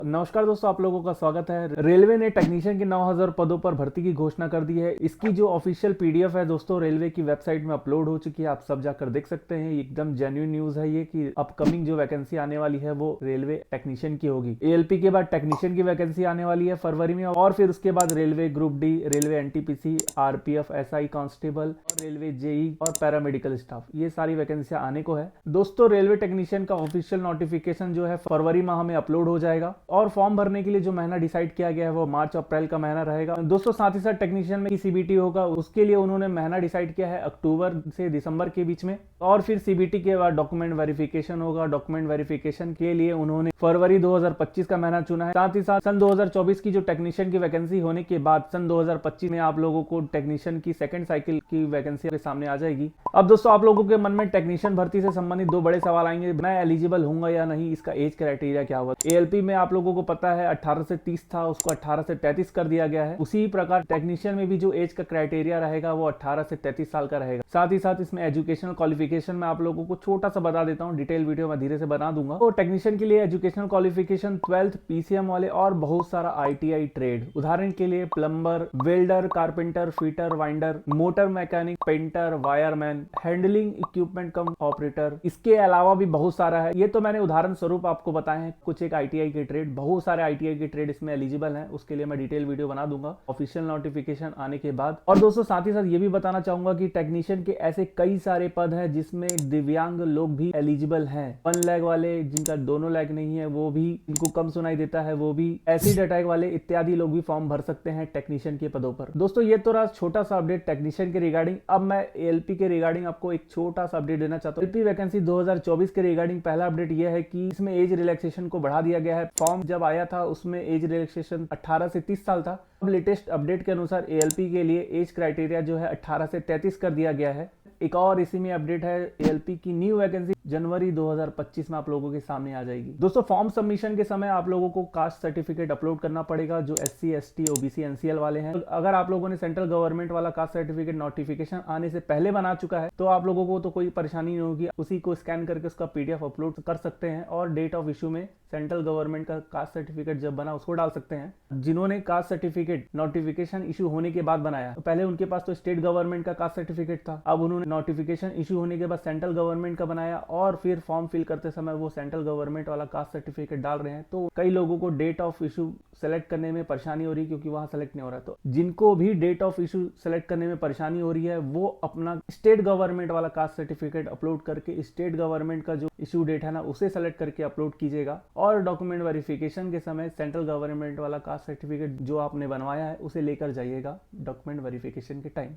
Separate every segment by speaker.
Speaker 1: नमस्कार दोस्तों, आप लोगों का स्वागत है। रेलवे ने टेक्नीशियन के 9000 पदों पर भर्ती की घोषणा कर दी है। इसकी जो ऑफिशियल पीडीएफ है दोस्तों रेलवे की वेबसाइट में अपलोड हो चुकी है, आप सब जाकर देख सकते हैं। एकदम जेन्युइन न्यूज है ये कि अपकमिंग जो वैकेंसी आने वाली है वो रेलवे टेक्नीशियन की होगी। एएलपी के बाद टेक्नीशियन की वैकेंसी आने वाली है फरवरी में, और फिर उसके बाद railway group D, railway NTPC, RPF, SI constable और रेलवे जेई और पैरामेडिकल स्टाफ, ये सारी वैकेंसियां आने को है। दोस्तों रेलवे टेक्नीशियन का ऑफिशियल नोटिफिकेशन जो है फरवरी माह में अपलोड हो जाएगा, और फॉर्म भरने के लिए जो महीना डिसाइड किया गया है वो मार्च अप्रैल का महीना रहेगा। दोस्तों साथ ही साथ टेक्नीशियन में सीबीटी होगा, उसके लिए उन्होंने महीना डिसाइड किया है अक्टूबर से दिसंबर के बीच में, और फिर सीबीटी के बाद डॉक्यूमेंट वेरिफिकेशन होगा। डॉक्यूमेंट वेरिफिकेशन के लिए उन्होंने फरवरी 2025 का महीना चुना है। साथ ही साथ सन 2024 की जो टेक्नीशियन की वैकेंसी होने के बाद सन 2025 में आप लोगों को टेक्नीशियन की सेकंड साइकिल की वैकेंसी के सामने आ जाएगी। अब दोस्तों आप लोगों के मन में टेक्नीशियन भर्ती से संबंधित दो बड़े सवाल आएंगे। मैं एलिजिबल हूंगा या नहीं, इसका एज क्राइटेरिया क्या होगा। एएलपी में आप लोगों को पता है 18 से 30 था, उसको 18 से 33 कर दिया गया है। उसी प्रकार टेक्नीशियन में भी जो एज का क्राइटेरिया रहेगा वो 18 से 33 साल का रहेगा। साथ ही साथ इसमें एजुकेशनल क्वालिफिकेशन में आप लोगों को छोटा सा बता देता हूँ, डिटेल वीडियो में धीरे से बना दूंगा। तो टेक्नीशियन के लिए एजुकेशनल क्वालिफिकेशन 12th पीसीएम वाले और बहुत सारा आईटीआई ट्रेड, उदाहरण के लिए plumber, welder, carpenter, fitter, winder, motor mechanic, painter, wireman, handling equipment कम ऑपरेटर। इसके अलावा भी बहुत सारा है, ये तो मैंने उदाहरण स्वरूप आपको बताए हैं कुछ एक आईटीआई के ट्रेड। बहुत सारे आईटीआई के ट्रेड इसमें एलिजिबल हैं, उसके लिए मैं डिटेल वीडियो बना दूंगा ऑफिशियल नोटिफिकेशन आने के बाद। और दोस्तों साथ ही साथ ये भी बताना चाहूंगा कि टेक्नीशियन के ऐसे कई सारे पद हैं जिसमें दिव्यांग लोग भी एलिजिबल हैं। 1 लेग वाले, जिनका दोनों लेग नहीं है वो भी, जिनको कम सुनाई देता है वो भी, एसिड अटैक वाले इत्यादि लोग भी फॉर्म भर सकते हैं टेक्नीशियन के पदों पर। दोस्तों ये तो रहा छोटा सा अपडेट टेक्नीशियन के रिगार्डिंग। अब मैं एएलपी के रिगार्डिंग आपको एक छोटा सा अपडेट देना चाहता हूँ। एएलपी वैकेंसी 2024 के रिगार्डिंग पहला अपडेट यह है कि इसमें एज रिलैक्सेशन को बढ़ा दिया गया है। फॉर्म जब आया था उसमें एज रिलैक्सेशन 18 से 30 साल था। अब लेटेस्ट अपडेट के अनुसार एएलपी के लिए एज क्राइटेरिया जो है 18 से 33 कर दिया गया है। एक और इसी में अपडेट है, एएलपी की न्यू वैकेंसी जनवरी 2025 में आप लोगों के सामने आ जाएगी। दोस्तों फॉर्म सबमिशन के समय आप लोगों को कास्ट सर्टिफिकेट अपलोड करना पड़ेगा, जो एससी, एसटी, ओबीसी, एनसीएल वाले हैं। अगर आप लोगों ने सेंट्रल गवर्नमेंट वाला कास्ट सर्टिफिकेट नोटिफिकेशन आने से पहले बना चुका है तो आप लोगों को तो कोई परेशानी नहीं होगी, उसी को स्कैन करके उसका पीडीएफ अपलोड कर सकते हैं और डेट ऑफ इशू में सेंट्रल गवर्नमेंट का कास्ट सर्टिफिकेट जब बना उसको डाल सकते हैं। जिन्होंने कास्ट सर्टिफिकेट नोटिफिकेशन इशू होने के बाद बनाया, तो पहले उनके पास तो स्टेट गवर्नमेंट का कास्ट सर्टिफिकेट था, अब उन्होंने नोटिफिकेशन इशू होने के बाद सेंट्रल गवर्नमेंट का बनाया और फिर फॉर्म फिल करते समय वो सेंट्रल गवर्नमेंट वाला कास्ट सर्टिफिकेट डाल रहे हैं। तो कई लोगों को डेट ऑफ इशू सेलेक्ट करने में परेशानी हो रही है क्योंकि वहां सेलेक्ट नहीं हो रहा है। तो जिनको भी डेट ऑफ इशू सेलेक्ट करने में परेशानी हो रही है वो अपना स्टेट गवर्नमेंट वाला कास्ट सर्टिफिकेट अपलोड करके स्टेट गवर्नमेंट का जो इशू डेट है ना उसे सेलेक्ट करके अपलोड कीजिएगा, और डॉक्यूमेंट वेरिफिकेशन के समय सेंट्रल गवर्नमेंट वाला कास्ट सर्टिफिकेट जो आपने बनवाया है उसे लेकर जाइएगा डॉक्यूमेंट वेरिफिकेशन के टाइम।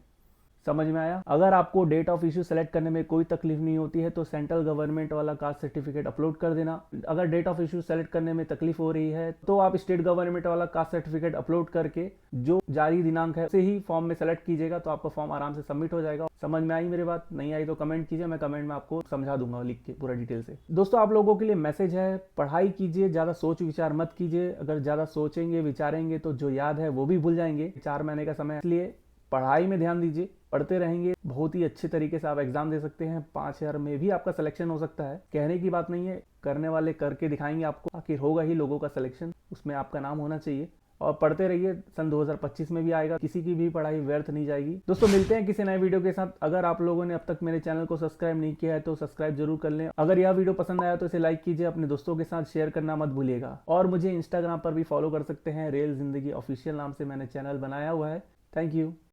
Speaker 1: समझ में आया? अगर आपको डेट ऑफ इशू सेलेक्ट करने में कोई तकलीफ नहीं होती है तो सेंट्रल गवर्नमेंट वाला कास्ट सर्टिफिकेट अपलोड कर देना। अगर डेट ऑफ इशू सेलेक्ट करने में तकलीफ हो रही है तो आप स्टेट गवर्नमेंट वाला कास्ट सर्टिफिकेट अपलोड करके जो जारी दिनांक है उसे ही फॉर्म में सेलेक्ट कीजिएगा, तो आपका फॉर्म आराम से सबमिट हो जाएगा। समझ में आई मेरी बात? नहीं आई तो कमेंट कीजिए, मैं कमेंट में आपको समझा दूंगा लिख के पूरा डिटेल से। दोस्तों आप लोगों के लिए मैसेज है, पढ़ाई कीजिए, ज्यादा सोच विचार मत कीजिए। अगर ज्यादा सोचेंगे विचारेंगे तो जो याद है वो भी भूल जाएंगे। 4 महीने का समय, इसलिए पढ़ाई में ध्यान दीजिए। पढ़ते रहेंगे, बहुत ही अच्छे तरीके से आप एग्जाम दे सकते हैं। 5000 में भी आपका सिलेक्शन हो सकता है। कहने की बात नहीं है, करने वाले करके दिखाएंगे आपको। आखिर होगा ही लोगों का सिलेक्शन, उसमें आपका नाम होना चाहिए। और पढ़ते रहिए, सन 2025 में भी आएगा, किसी की भी पढ़ाई व्यर्थ नहीं जाएगी। दोस्तों मिलते हैं किसी नए वीडियो के साथ। अगर आप लोगों ने अब तक मेरे चैनल को सब्सक्राइब नहीं किया है तो सब्सक्राइब जरूर कर लें। अगर यह वीडियो पसंद आया तो इसे लाइक कीजिए, अपने दोस्तों के साथ शेयर करना मत भूलिएगा। और मुझे इंस्टाग्राम पर भी फॉलो कर सकते हैं, रेल जिंदगी ऑफिशियल नाम से मैंने चैनल बनाया हुआ है। Thank you.